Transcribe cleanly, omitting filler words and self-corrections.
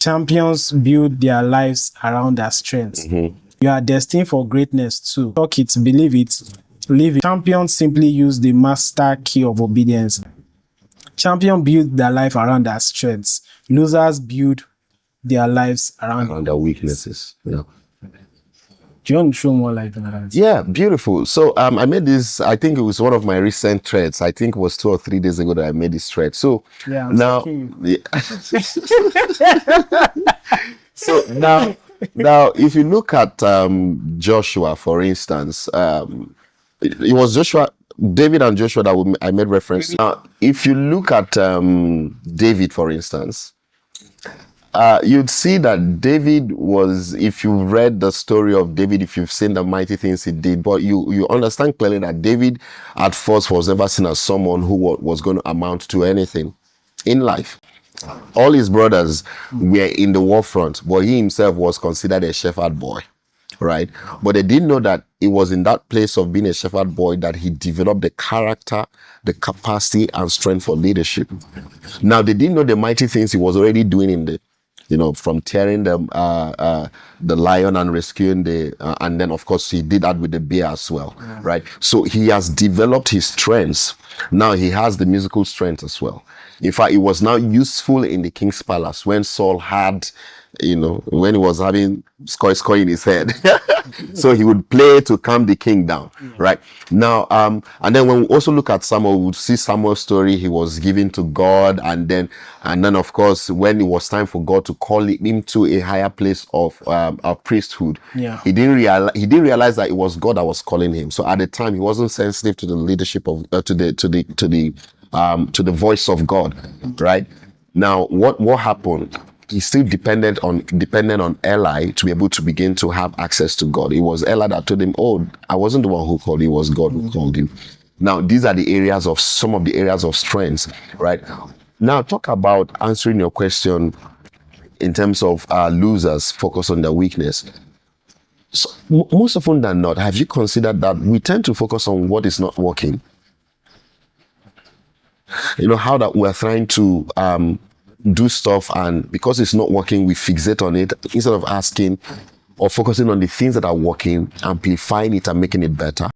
Champions build their lives around their strengths. You are destined for greatness too. Talk it, believe it, live it. Champions simply use the master key of obedience. Champions build their life around their strengths. Losers build their lives around their weaknesses. Yeah. Do you want to show more light on that? Yeah, beautiful. So I made this, I think it was one of my recent threads. I think it was 2 or 3 days ago that I made this thread. So Yeah, now, so now, if you look at Joshua, for instance, it was David and Joshua that I made reference to. Now, if you look at David, for instance, you'd see that David was, if you read the story of David, if you've seen the mighty things he did, but you understand clearly that David at first was never seen as someone who was going to amount to anything in life. All his brothers were in the war front, but he himself was considered a shepherd boy, right? But they didn't know that it was in that place of being a shepherd boy that he developed the character, the capacity, and strength for leadership. Now, they didn't know the mighty things he was already doing in the, from tearing the lion and rescuing and then of course he did that with the bear as well, right? So he has developed his strengths. Now he has the musical strength as well. In fact, it was now useful in the king's palace when Saul had, when he was having scoy in his head. So he would play to calm the king down, right? Now, and then when we also look at Samuel, we would see Samuel's story. He was given to God, and then of course, when it was time for God to call him to a higher place of priesthood, he didn't realize that it was God that was calling him. So at the time, he wasn't sensitive to the leadership of to the voice of God, right? Now, what happened? He's still dependent on Eli to be able to begin to have access to God. It was Eli that told him, "Oh, I wasn't the one who called you; it was God who called you." Now, these are some of the areas of strengths, right? Now, talk about answering your question in terms of losers focus on their weakness. So, most often than not, have you considered that we tend to focus on what is not working? How that we're trying to do stuff, and because it's not working, we fixate on it instead of asking or focusing on the things that are working, amplifying it and making it better.